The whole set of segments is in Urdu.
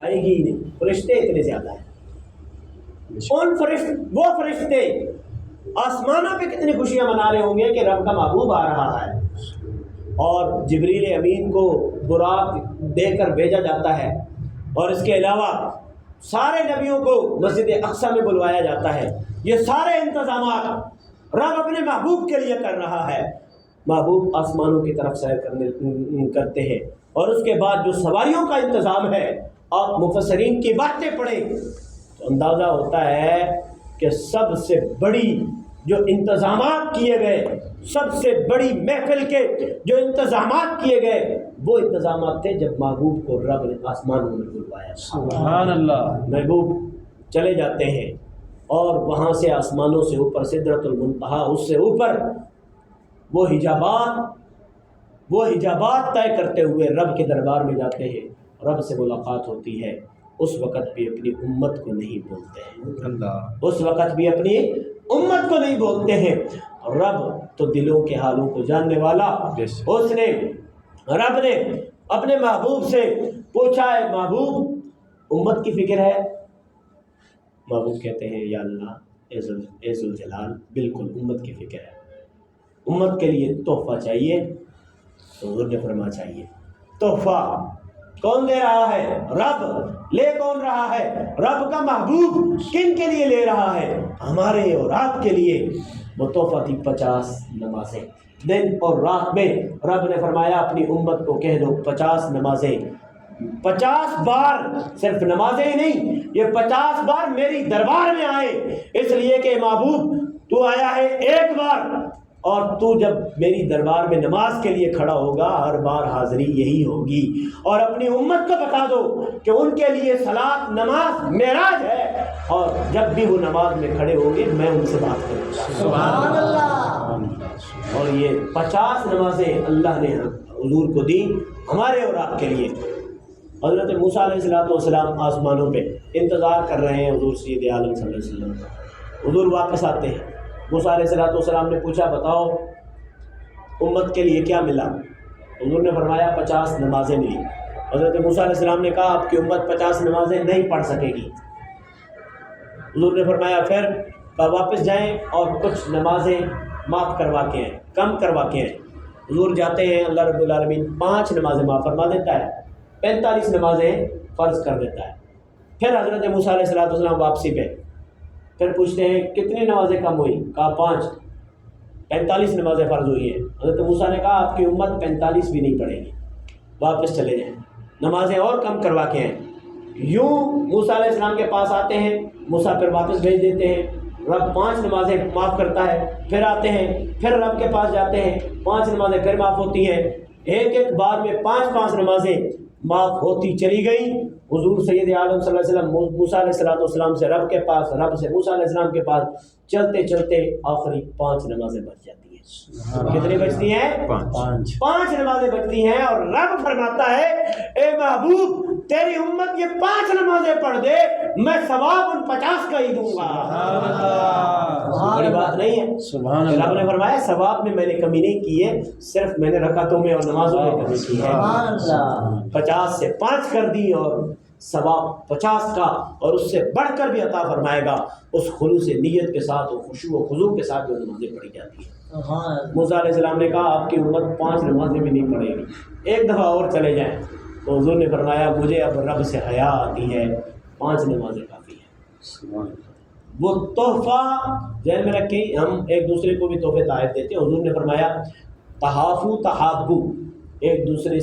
آئے گی ہی نہیں، فرشتے اتنے زیادہ ہیں۔ وہ فرشتے آسمانوں پہ کتنی خوشیاں منا رہے ہوں گے کہ رب کا محبوب آ رہا ہے، اور جبریل امین کو براق دے کر بھیجا جاتا ہے، اور اس کے علاوہ سارے نبیوں کو مسجد اقصی میں بلوایا جاتا ہے۔ یہ سارے انتظامات رب اپنے محبوب کے لیے کر رہا ہے۔ محبوب آسمانوں کی طرف سیر کرتے ہیں، اور اس کے بعد جو سواریوں کا انتظام ہے، آپ مفسرین کی باتیں پڑھیں تو اندازہ ہوتا ہے کہ سب سے بڑی جو انتظامات کیے گئے، سب سے بڑی محفل کے جو انتظامات کیے گئے، وہ انتظامات تھے جب محبوب کو رب نے آسمانوں میں بلوایا۔ سبحان اللہ۔ محبوب چلے جاتے ہیں، اور وہاں سے آسمانوں سے اوپر سدرۃ المنتہا، اس سے اوپر وہ حجابات طے کرتے ہوئے رب کے دربار میں جاتے ہیں، رب سے ملاقات ہوتی ہے۔ اس وقت بھی اپنی امت کو نہیں بولتے ہیں، اللہ، اس وقت بھی اپنی امت کو نہیں بولتے ہیں۔ رب تو دلوں کے حالوں کو جاننے والا، رب نے اپنے محبوب سے پوچھا ہے، محبوب امت کی فکر ہے؟ محبوب کہتے ہیں، یا اللہ اے ذوالجلال، بالکل امت کی فکر ہے، امت کے لیے تحفہ چاہیے۔ تو حضور نے فرمایا چاہیے تحفہ کون دے رہا ہے؟ رب۔ لے کون رہا ہے؟ رب کا محبوب۔ کن کے لیے لے رہا ہے؟ ہمارے اور آپ کے لیے۔ وہ تحفہ تھی 50 نمازیں دن اور رات میں۔ رب نے فرمایا اپنی امت کو کہہ دو 50 نمازیں، 50 بار، صرف نمازیں ہی نہیں، یہ 50 بار میری دربار میں آئے، اس لیے کہ محبوب تو آیا ہے ایک بار، اور تو جب میری دربار میں نماز کے لیے کھڑا ہوگا ہر بار حاضری یہی ہوگی۔ اور اپنی امت کو بتا دو کہ ان کے لیے صلاۃ، نماز معراج ہے، اور جب بھی وہ نماز میں کھڑے ہوں گے میں ان سے بات کروں گا۔ سبحان اللہ۔ اور یہ 50 نمازیں اللہ نے حضور کو دی ہمارے اور آپ کے لیے۔ حضرت موسیٰ علیہ السلام آسمانوں پہ انتظار کر رہے ہیں حضور سید عالم صلی اللہ علیہ وسلم کا۔ حضور واپس آتے ہیں، موسیٰ علیہ السلام نے پوچھا بتاؤ امت کے لیے کیا ملا؟ حضور نے فرمایا 50 نمازیں ملی۔ حضرت موسیٰ علیہ السلام نے کہا آپ کی امت 50 نمازیں نہیں پڑھ سکے گی۔ حضور نے فرمایا پھر واپس جائیں اور کچھ نمازیں معاف کروا کے آئیں، کم کروا کے آئیں۔ حضور جاتے ہیں، اللہ رب العالمین 5 نمازیں معاف فرما دیتا ہے، 45 نمازیں فرض کر دیتا ہے۔ پھر حضرت موسیٰ علیہ السلام واپسی پہ پھر پوچھتے ہیں کتنی نمازیں کم ہوئی؟ کہا 5، 45 نمازیں فرض ہوئی ہیں۔ حضرت موسیٰ نے کہا آپ کی امت 45 بھی نہیں پڑھے گی، واپس چلے جائیں، نمازیں اور کم کروا کے آئیں۔ یوں موسیٰ علیہ السلام کے پاس آتے ہیں، موسیٰ پھر واپس بھیج دیتے ہیں، رب 5 نمازیں معاف کرتا ہے۔ پھر آتے ہیں، پھر رب کے پاس جاتے ہیں، 5 نمازیں پھر معاف ہوتی ہیں۔ ایک بار میں 5 نمازیں معاف ہوتی چلی گئی۔ حضور سید عالم صلی اللہ علیہ وسلم موسیٰ علیہ السلام سے رب کے پاس، رب سے موسیٰ علیہ السلام کے پاس، چلتے چلتے آخری 5 نمازیں بچ جاتی ہیں۔ کتنی بچتی ہیں؟ 5 نمازیں بچتی ہیں، اور رب فرماتا ہے اے محبوب تیری امت یہ 5 نمازیں پڑھ دے، میں ثواب ان 50 کا ہی دوں گا۔ بڑی بات نہیں ہے۔ رب نے فرمایا ثواب میں نے کمی نہیں کی ہے، صرف میں نے رکعتوں میں اور نمازوں میں کمی کی ہے۔ 50 سے 5 کر دی، اور ثواب 50 کا، اور اس سے بڑھ کر بھی عطا فرمائے گا اس خلوص نیت کے ساتھ اور خشوع و خضوع کے ساتھ جو نمازیں پڑھی جاتی ہیں۔ موسیٰ علیہ السلام نے کہا آپ کی امت 5 نمازیں بھی نہیں پڑھے گی، ایک دفعہ اور چلے جائیں۔ تو حضور نے فرمایا مجھے اب رب سے حیا آتی ہے، 5 نمازیں کافی ہیں۔ وہ تحفہ ذہن میں رکھیں، ہم ایک دوسرے کو بھی تحفے تحائف دیتے ہیں۔ حضور نے فرمایا تحافو تحابو، ایک دوسرے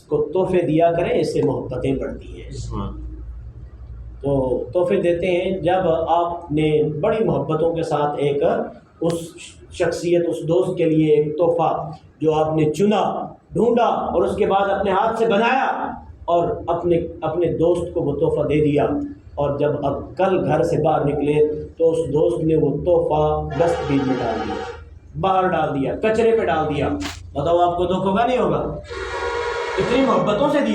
کو تحفے دیا کریں، اس سے محبتیں بڑھتی ہیں۔ تو تحفے دیتے ہیں جب آپ نے بڑی محبتوں کے ساتھ ایک اس شخصیت، اس دوست کے لیے ایک تحفہ جو آپ نے چنا، ڈھونڈا، اور اس کے بعد اپنے ہاتھ سے بنایا، اور اپنے دوست کو وہ تحفہ دے دیا، اور جب اب کل گھر سے باہر نکلے تو اس دوست نے وہ تحفہ ڈسٹ بین میں ڈال دیا، باہر ڈال دیا، کچرے پہ ڈال دیا۔ بتاؤ آپ کو دکھ ہوگا نہیں ہوگا؟ اتنی محبتوں سے دیا۔